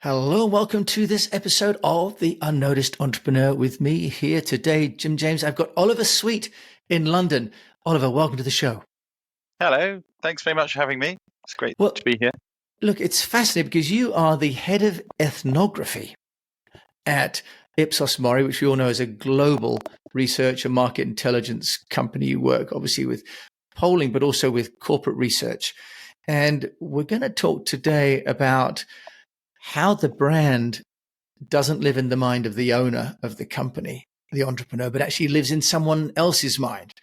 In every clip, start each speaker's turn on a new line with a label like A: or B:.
A: Hello, welcome to this episode of The Unnoticed Entrepreneur. With me here today, Jim James. I've got Oliver Sweet in London. Oliver, welcome to the show.
B: Hello, thanks very much for having me. It's great to be here.
A: Look, it's fascinating because you are the head of ethnography at Ipsos Mori, which we all know is a global research and market intelligence company. You work obviously with polling, but also with corporate research. And we're going to talk today about how the brand doesn't live in the mind of the owner of the company, the entrepreneur, but actually lives in someone else's mind,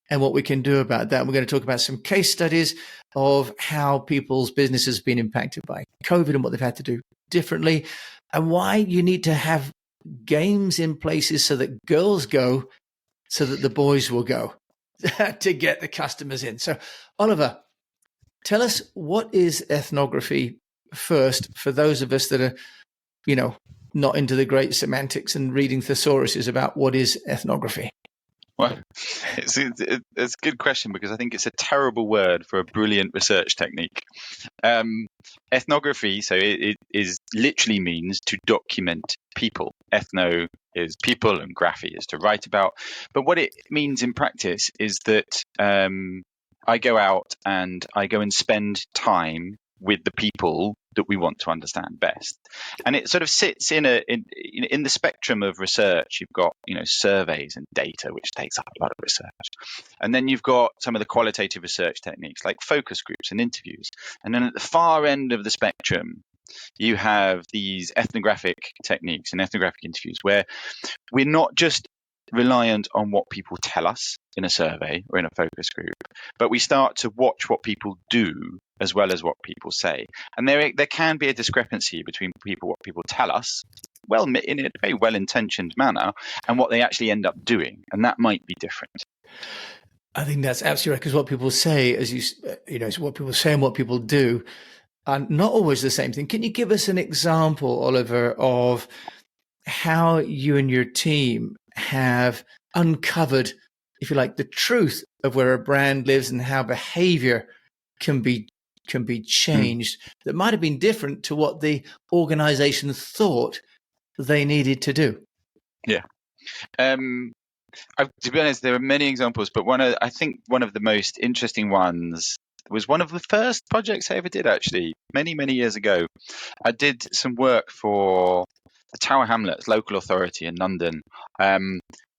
A: and what we can do about that. We're going to talk about some case studies of how people's businesses have been impacted by COVID and what they've had to do differently, and why you need to have games in places so that girls go, so that the boys will go to get the customers in. So, Oliver, tell us, what is ethnography first, for those of us that are, not into the great semantics and reading thesauruses about what is ethnography?
B: Well, it's a good question, because I think it's a terrible word for a brilliant research technique. Ethnography, so it literally means to document people. Ethno is people and graphy is to write about. But what it means in practice is that I go out and I go and spend time with the people that we want to understand best, and it sort of sits in the spectrum of research. You've got surveys and data, which takes up a lot of research, and then you've got some of the qualitative research techniques like focus groups and interviews, and then at the far end of the spectrum you have these ethnographic techniques and ethnographic interviews, where we're not just reliant on what people tell us in a survey or in a focus group, but we start to watch what people do as well as what people say. And there can be a discrepancy between what people tell us, in a very well-intentioned manner, and what they actually end up doing, and that might be different.
A: I think that's absolutely right, because what people say, what people say and what people do are not always the same thing. Can you give us an example, Oliver, of how you and your team have uncovered, if you like, the truth of where a brand lives and how behavior can be changed that might have been different to what the organization thought they needed to do?
B: Yeah. To be honest, there are many examples, but I think one of the most interesting ones was one of the first projects I ever did, actually, many, many years ago. I did some work for the Tower Hamlets local authority in London,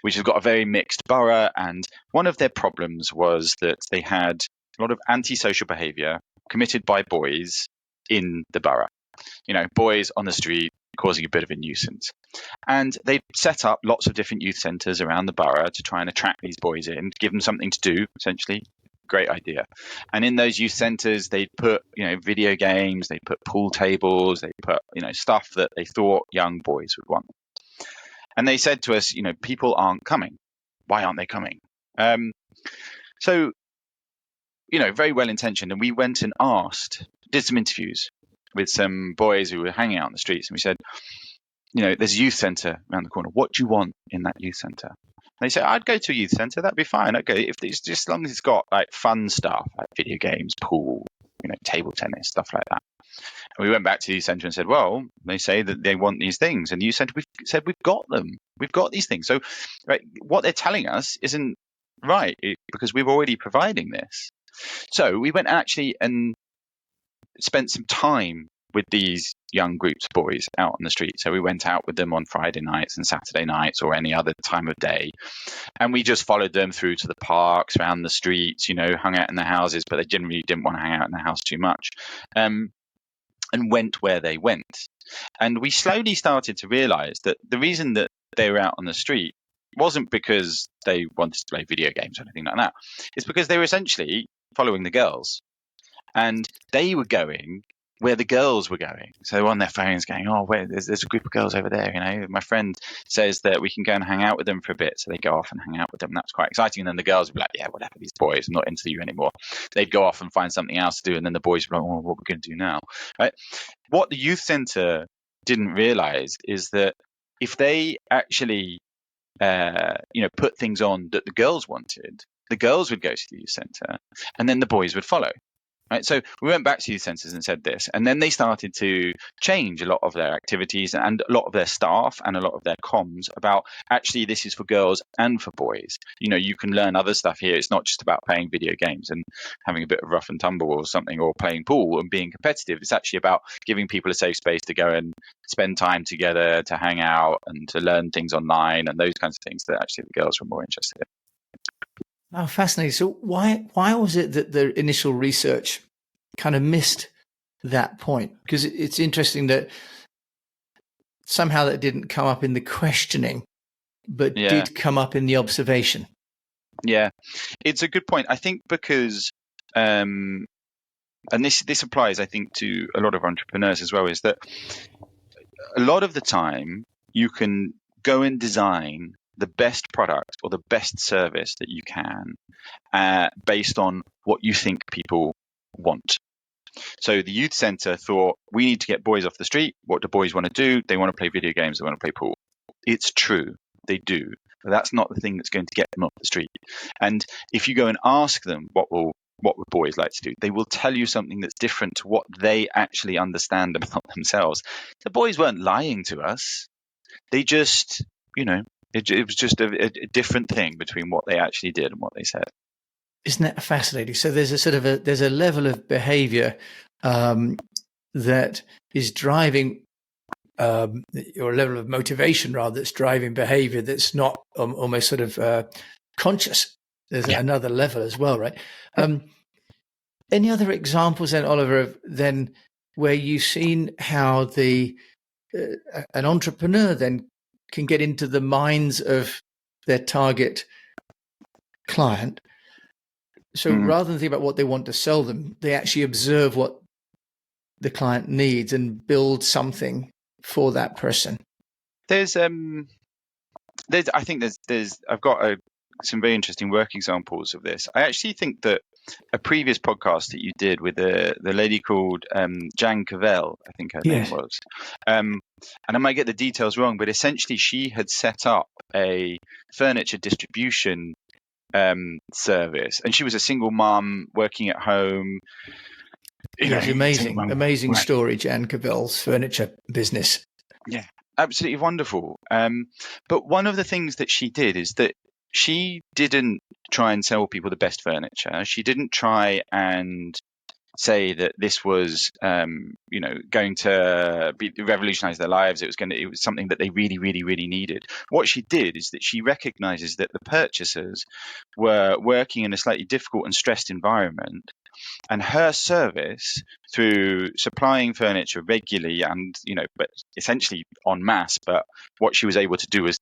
B: which has got a very mixed borough. And one of their problems was that they had a lot of antisocial behaviour committed by boys in the borough. Boys on the street causing a bit of a nuisance. And they set up lots of different youth centres around the borough to try and attract these boys in, give them something to do, essentially. Great idea. And in those youth centres, they'd put, video games, they put pool tables, they put, stuff that they thought young boys would want. And they said to us, people aren't coming. Why aren't they coming? So, very well intentioned. And we went and did some interviews with some boys who were hanging out on the streets. And we said, there's a youth centre around the corner. What do you want in that youth centre? They said, I'd go to a youth centre. That'd be fine. Okay, if it's just as long as it's got like fun stuff, like video games, pool, table tennis, stuff like that. And we went back to the youth centre and said, well, they say that they want these things. And the youth centre, we've got them. We've got these things. So what they're telling us isn't right, because we're already providing this. So we went actually and spent some time with these young groups of boys out on the street. So we went out with them on Friday nights and Saturday nights or any other time of day. And we just followed them through to the parks, around the streets, hung out in the houses, but they generally didn't want to hang out in the house too much, and went where they went. And we slowly started to realize that the reason that they were out on the street wasn't because they wanted to play video games or anything like that. It's because they were essentially following the girls. And they were going where the girls were going. So they were on their phones going, there's a group of girls over there. My friend says that we can go and hang out with them for a bit. So they go off and hang out with them. That's quite exciting. And then the girls would be like, yeah, whatever, these boys, I'm not into you anymore. They'd go off and find something else to do. And then the boys would be like, what are we going to do now? Right? What the youth centre didn't realize is that if they actually, put things on that the girls wanted, the girls would go to the youth centre and then the boys would follow. Right, so we went back to youth centres and said this, and then they started to change a lot of their activities and a lot of their staff and a lot of their comms about actually this is for girls and for boys. You can learn other stuff here. It's not just about playing video games and having a bit of rough and tumble or something, or playing pool and being competitive. It's actually about giving people a safe space to go and spend time together, to hang out and to learn things online and those kinds of things that actually the girls were more interested in.
A: Oh, fascinating. So why was it that the initial research kind of missed that point? Because it's interesting that somehow that didn't come up in the questioning, but did come up in the observation.
B: Yeah, it's a good point. I think because, and this applies, I think, to a lot of entrepreneurs as well, is that a lot of the time you can go and design the best product or the best service that you can based on what you think people want. So the youth centre thought, we need to get boys off the street. What do boys want to do? They want to play video games. They want to play pool. It's true. They do. But that's not the thing that's going to get them off the street. And if you go and ask them what would boys like to do, they will tell you something that's different to what they actually understand about themselves. The boys weren't lying to us. They just, it was just a different thing between what they actually did and what they said.
A: Isn't that fascinating? So there's there's a level of behavior that is driving, or a level of motivation rather, that's driving behavior that's not almost sort of conscious. There's another level as well, right? Any other examples then, Oliver, where you've seen how an entrepreneur then can get into the minds of their target client? So rather than think about what they want to sell them, they actually observe what the client needs and build something for that person.
B: I think I've got some very interesting work examples of this. I actually think that a previous podcast that you did with the lady called Jan Cavell, I think her name was, and I might get the details wrong, but essentially she had set up a furniture distribution service, and she was a single mom working at home.
A: Amazing story, Jan Cavell's furniture business.
B: Yeah, absolutely wonderful. But one of the things that she did is that she didn't try and sell people the best furniture. She didn't try and say that this was, going to revolutionize their lives. It was something that they really, really, really needed. What she did is that she recognizes that the purchasers were working in a slightly difficult and stressed environment. And her service, through supplying furniture regularly and, but essentially en masse, but what she was able to do was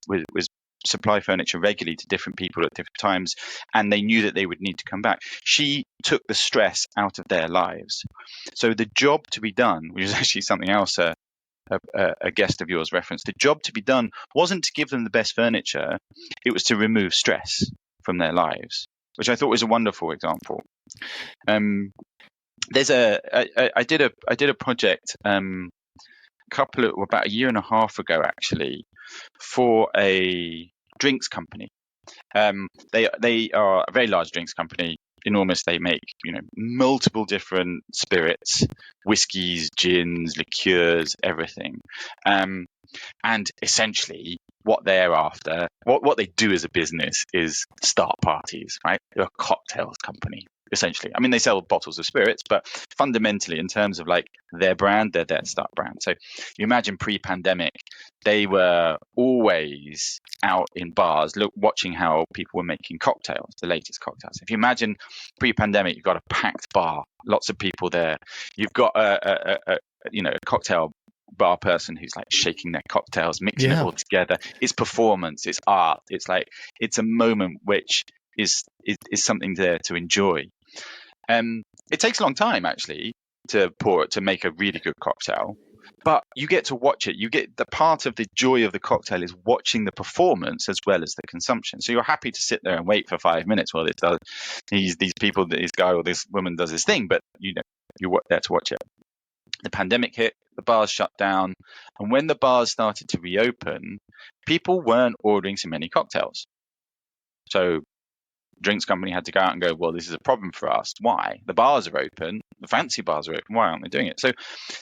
B: supply furniture regularly to different people at different times, and they knew that they would need to come back. She took the stress out of their lives. So the job to be done, which is actually something else a guest of yours referenced, the job to be done wasn't to give them the best furniture, it was to remove stress from their lives, which I thought was a wonderful example. I did a project about a year and a half ago, actually, for a drinks company. They are a very large drinks company, enormous. They make multiple different spirits, whiskies, gins, liqueurs, everything. And essentially, what they're after, what they do as a business, is start parties. Right? They're a cocktails company. Essentially, I mean, they sell bottles of spirits, but fundamentally, in terms of like their brand, they're their start brand. So you imagine pre-pandemic, they were always out in bars, watching how people were making cocktails, the latest cocktails. If you imagine pre-pandemic, you've got a packed bar, lots of people there. You've got a cocktail bar person who's like shaking their cocktails, mixing it all together. It's performance, it's art. It's like, it's a moment which is something there to enjoy. It takes a long time actually to make a really good cocktail, but you get to watch it. You get the part of the joy of the cocktail is watching the performance as well as the consumption. So you're happy to sit there and wait for 5 minutes while this guy or this woman does this thing, but you're there to watch it. The pandemic hit, the bars shut down, and when the bars started to reopen, people weren't ordering so many cocktails. So drinks company had to go out and go, well, this is a problem for us. Why? The bars are open, the fancy bars are open. Why aren't they doing it? So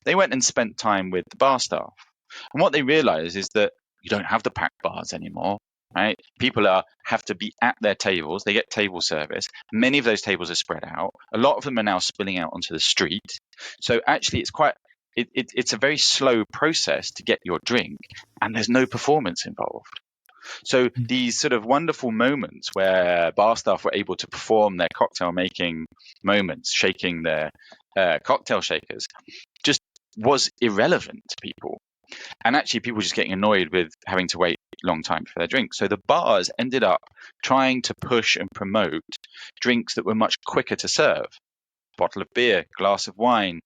B: they went and spent time with the bar staff. And what they realized is that you don't have the packed bars anymore. Right? People have to be at their tables. They get table service. Many of those tables are spread out. A lot of them are now spilling out onto the street. So actually, it's a very slow process to get your drink, and there's no performance involved. So these sort of wonderful moments where bar staff were able to perform their cocktail making moments, shaking their cocktail shakers, just was irrelevant to people. And actually, people were just getting annoyed with having to wait a long time for their drink. So the bars ended up trying to push and promote drinks that were much quicker to serve. Bottle of beer, glass of wine,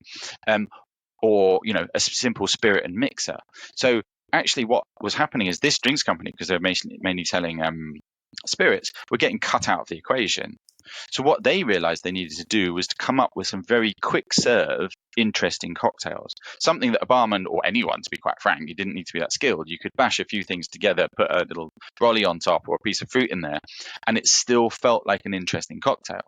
B: or a simple spirit and mixer. So actually what was happening is this drinks company, because they're mainly selling spirits, were getting cut out of the equation. So what they realized they needed to do was to come up with some very quick serve, interesting cocktails. Something that a barman, or anyone, to be quite frank, you didn't need to be that skilled. You could bash a few things together, put a little brolly on top or a piece of fruit in there, and it still felt like an interesting cocktail.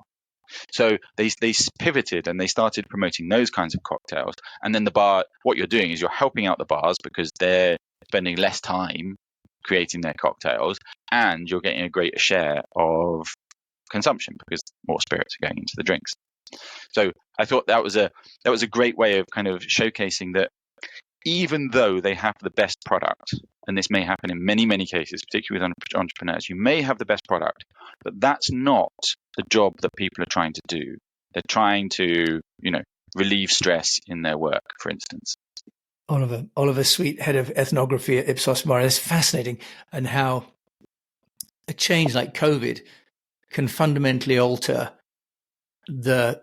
B: So they pivoted and they started promoting those kinds of cocktails. And then the bar, what you're doing is you're helping out the bars because they're spending less time creating their cocktails, and you're getting a greater share of consumption because more spirits are going into the drinks. So I thought that was a great way of kind of showcasing that even though they have the best product, and this may happen in many, many cases, particularly with entrepreneurs, you may have the best product, but that's not the job that people are trying to do. They're trying to, relieve stress in their work, for instance.
A: Oliver Sweet, head of ethnography at Ipsos Mori. That's fascinating, and how a change like COVID can fundamentally alter the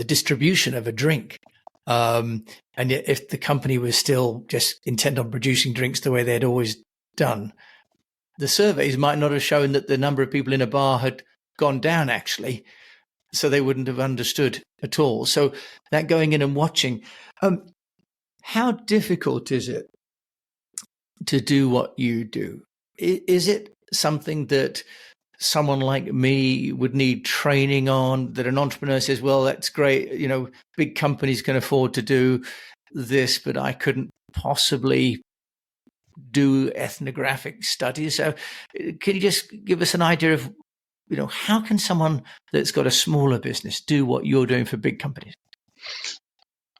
A: distribution of a drink. And yet if the company was still just intent on producing drinks the way they had always done, the surveys might not have shown that the number of people in a bar had gone down, actually. So they wouldn't have understood at all. So that going in and watching, how difficult is it to do what you do? Is it something that someone like me would need training on, that an entrepreneur says, well, that's great, big companies can afford to do this, but I couldn't possibly do ethnographic studies? So can you just give us an idea of, how can someone that's got a smaller business do what you're doing for big companies?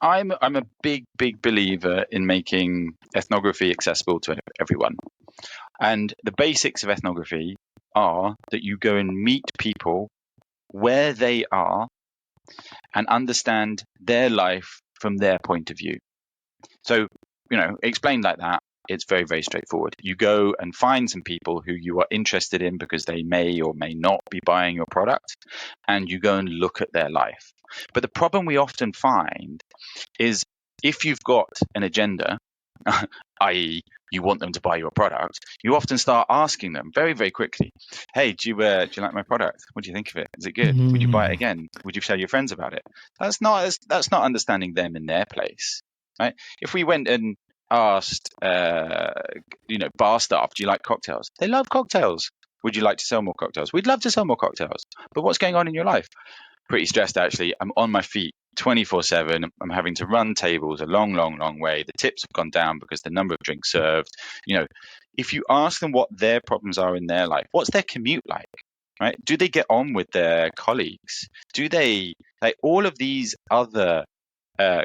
B: I'm a big believer in making ethnography accessible to everyone. And the basics of ethnography are that you go and meet people where they are and understand their life from their point of view. So, explained like that, it's very, very straightforward. You go and find some people who you are interested in because they may or may not be buying your product, and you go and look at their life. But the problem we often find is if you've got an agenda, i.e., you want them to buy your product, you often start asking them very, very quickly, hey, do you like my product? What do you think of it? Is it good? Would you buy it again? Would you tell your friends about it? That's not understanding them in their place, right? If we went and asked, bar staff, do you like cocktails? They love cocktails. Would you like to sell more cocktails? We'd love to sell more cocktails. But what's going on in your life? Pretty stressed, actually. I'm on my feet 24/7. I'm having to run tables a long, long, long way. The tips have gone down because the number of drinks served. If you ask them what their problems are in their life, what's their commute like, right? Do they get on with their colleagues? Do they, all of these other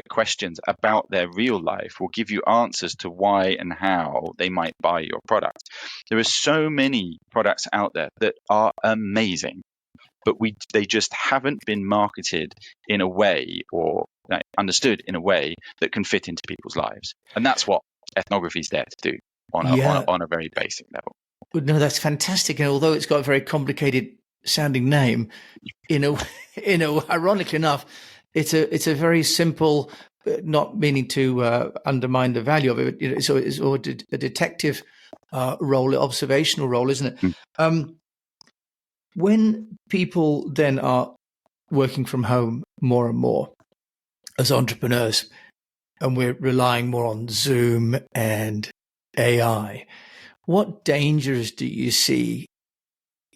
B: questions about their real life will give you answers to why and how they might buy your product. There are so many products out there that are amazing, but they just haven't been marketed in a way or understood in a way that can fit into people's lives. And that's what ethnography is there to do on a very basic level.
A: No, that's fantastic. And although it's got a very complicated sounding name, ironically enough, it's a very simple, not meaning to undermine the value of it. It's a detective role, observational role, isn't it? When people then are working from home more and more as entrepreneurs, and we're relying more on Zoom and AI, what dangers do you see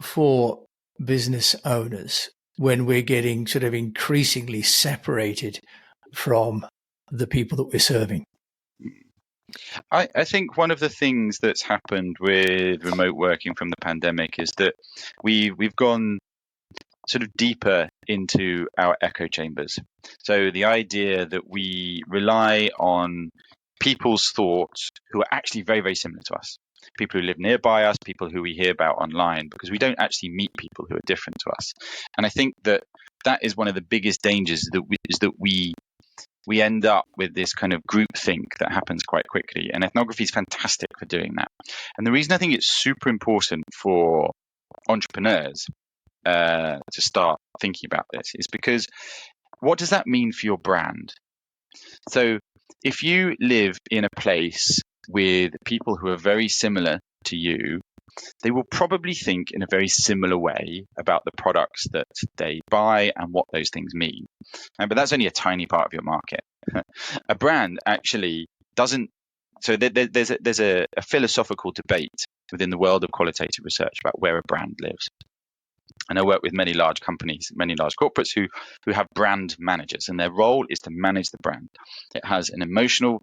A: for business owners when we're getting sort of increasingly separated from the people that we're serving?
B: I think one of the things that's happened with remote working from the pandemic is that we've gone sort of deeper into our echo chambers. So the idea that we rely on people's thoughts who are actually very, very similar to us. People who live nearby us, people who we hear about online, because we don't actually meet people who are different to us. And I think that is one of the biggest dangers is that we end up with this kind of groupthink that happens quite quickly. And ethnography is fantastic for doing that. And the reason I think it's super important for entrepreneurs to start thinking about this is because what does that mean for your brand? So if you live in a place with people who are very similar to you, they will probably think in a very similar way about the products that they buy and what those things mean. But that's only a tiny part of your market. A brand actually doesn't. So there's a philosophical debate within the world of qualitative research about where a brand lives. And I work with many large companies, many large corporates who have brand managers, and their role is to manage the brand. It has an emotional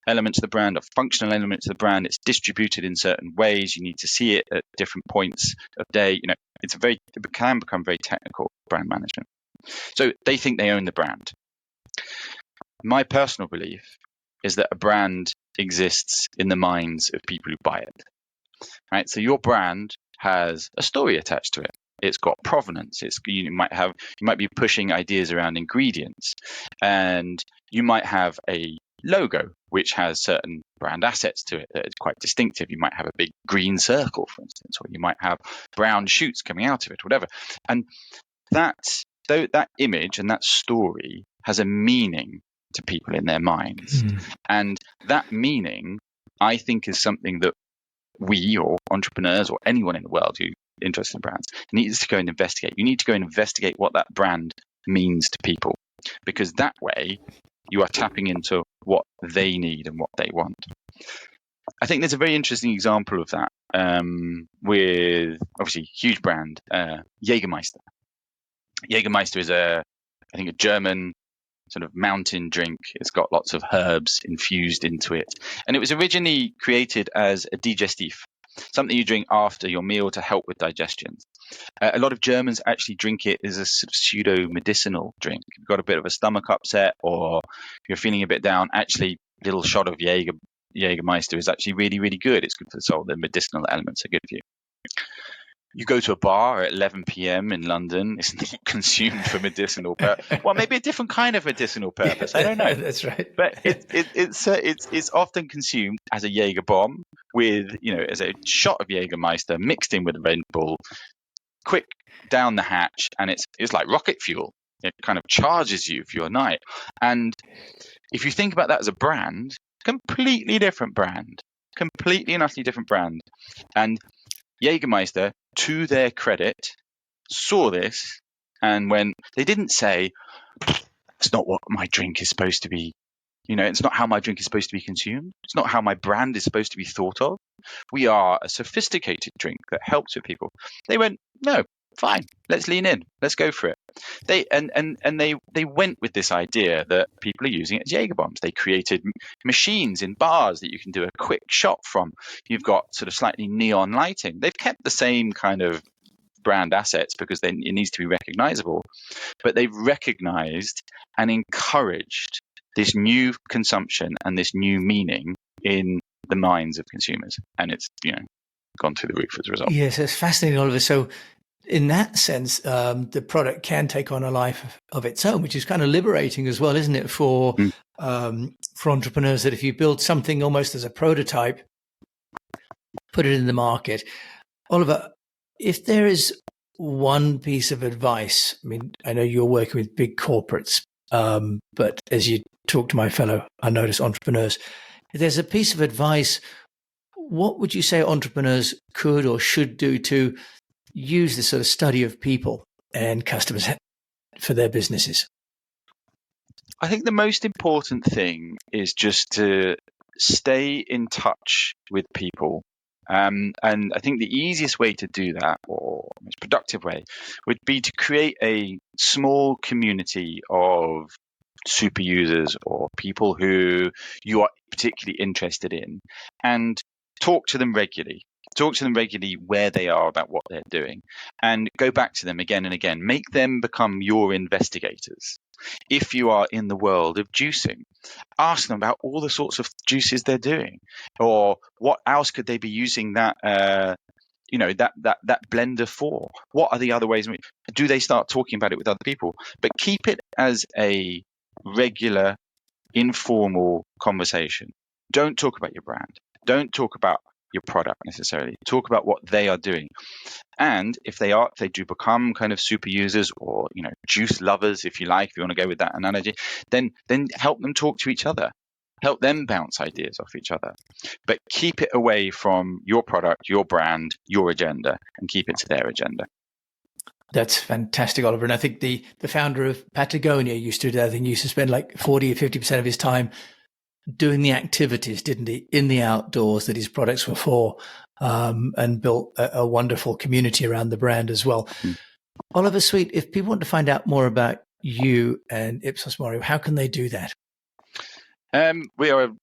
B: element to the brand, a functional element to the brand. It's distributed in certain ways. You need to see it at different points of day. It can become very technical, brand management. So they think they own the brand. My personal belief is that a brand exists in the minds of people who buy it. Right? So your brand has a story attached to it. It's got provenance. You might be pushing ideas around ingredients, and you might have a logo which has certain brand assets to it that is quite distinctive. You might have a big green circle, for instance, or you might have brown shoots coming out of it, or whatever. And that image and that story has a meaning to people in their minds, and that meaning, I think, is something that we, or entrepreneurs, or anyone in the world who interested in brands, needs to go and investigate. You need to go and investigate what that brand means to people, because that way you are tapping into what they need and what they want. I think there's a very interesting example of that with, obviously, huge brand, Jägermeister. Jägermeister is a German sort of mountain drink. It's got lots of herbs infused into it. And it was originally created as a digestif, something you drink after your meal to help with digestion. A lot of Germans actually drink it as a sort of pseudo-medicinal drink. If you've got a bit of a stomach upset or you're feeling a bit down, actually a little shot of Jägermeister is actually really, really good. It's good for the soul. The medicinal elements are good for you. You go to a bar at 11 p.m. in London, it's not consumed for medicinal purpose. Well, maybe a different kind of medicinal purpose. I don't know.
A: That's right.
B: But it's often consumed as a Jaeger bomb with, as a shot of Jägermeister mixed in with a Red Bull, quick down the hatch, and it's like rocket fuel. It kind of charges you for your night. And if you think about that as a brand, completely different brand, completely and utterly different brand. And Jägermeister, to their credit, saw this, and when they didn't say, it's not what my drink is supposed to be, it's not how my drink is supposed to be consumed, it's not how my brand is supposed to be thought of. We are a sophisticated drink that helps with people. They went, no, fine, let's lean in, let's go for it. They went with this idea that people are using it as Jaeger bombs. They created machines in bars that you can do a quick shot from. You've got sort of slightly neon lighting. They've kept the same kind of brand assets because it needs to be recognizable, but they've recognized and encouraged this new consumption and this new meaning in the minds of consumers, and it's gone through the roof as a result.
A: Yes, it's fascinating, Oliver. So in that sense, the product can take on a life of its own, which is kind of liberating as well, isn't it, for entrepreneurs, that if you build something almost as a prototype, put it in the market. Oliver, if there is one piece of advice, I mean, I know you're working with big corporates, but as you talk to my fellow unnoticed entrepreneurs, if there's a piece of advice, what would you say entrepreneurs could or should do to use this sort of study of people and customers for their businesses?
B: I think the most important thing is just to stay in touch with people And I think the easiest way to do that, or most productive way, would be to create a small community of super users or people who you are particularly interested in, and talk to them regularly. Talk to them regularly where they are, about what they're doing, and go back to them again and again. Make them become your investigators. If you are in the world of juicing, ask them about all the sorts of juices they're doing, or what else could they be using that that blender for. What are the other ways? Do they start talking about it with other people? But keep it as a regular, informal conversation. Don't talk about your brand. Don't talk about your product necessarily. Talk about what they are doing. And if they do become kind of super users, or juice lovers, if you want to go with that analogy, then help them talk to each other. Help them bounce ideas off each other. But keep it away from your product, your brand, your agenda, and keep it to their agenda.
A: That's fantastic, Oliver. And I think the founder of Patagonia used to do that. I think he used to spend like 40 or 50% of his time doing the activities, didn't he, in the outdoors that his products were for, and built a wonderful community around the brand as well. Oliver Sweet, if people want to find out more about you and Ipsos Mori, how can they do that?
B: We are a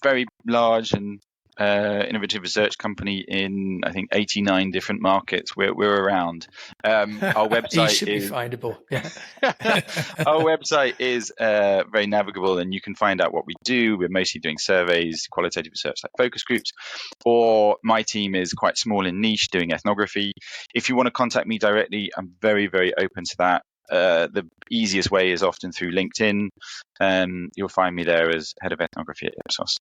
B: very large and innovative research company in, I think, 89 different markets. We're around. Our website
A: should be findable. Yeah.
B: Our website is very navigable, and you can find out what we do. We're mostly doing surveys, qualitative research like focus groups, or my team is quite small and niche, doing ethnography. If you want to contact me directly, I'm very, very open to that. The easiest way is often through LinkedIn. You'll find me there as head of ethnography at Ipsos.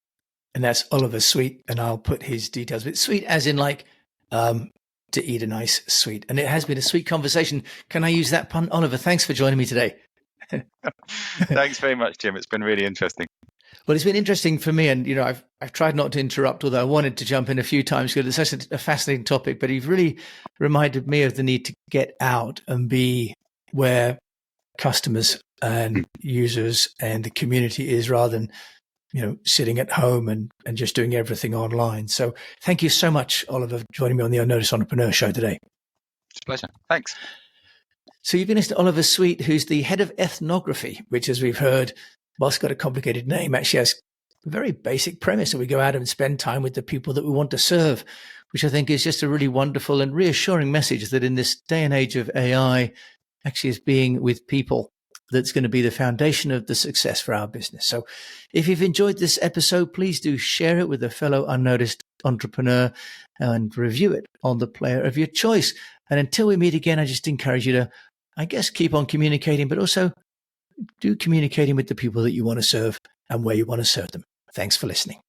A: And that's Oliver Sweet, and I'll put his details. But sweet as in like to eat a nice sweet. And it has been a sweet conversation. Can I use that pun? Oliver, thanks for joining me today.
B: Thanks very much, Jim. It's been really interesting.
A: Well, it's been interesting for me, and I've tried not to interrupt, although I wanted to jump in a few times because it's such a fascinating topic. But you've really reminded me of the need to get out and be where customers and users and the community is, rather than sitting at home and just doing everything online. So thank you so much, Oliver, for joining me on the Unnoticed Entrepreneur Show today.
B: It's a pleasure. Thanks.
A: So you've been listening to Oliver Sweet, who's the head of ethnography, which, as we've heard, whilst got a complicated name, actually has a very basic premise that we go out and spend time with the people that we want to serve, which I think is just a really wonderful and reassuring message that in this day and age of AI, actually is being with people that's going to be the foundation of the success for our business. So if you've enjoyed this episode, please do share it with a fellow unnoticed entrepreneur and review it on the player of your choice. And until we meet again, I just encourage you to, keep on communicating, but also do communicating with the people that you want to serve and where you want to serve them. Thanks for listening.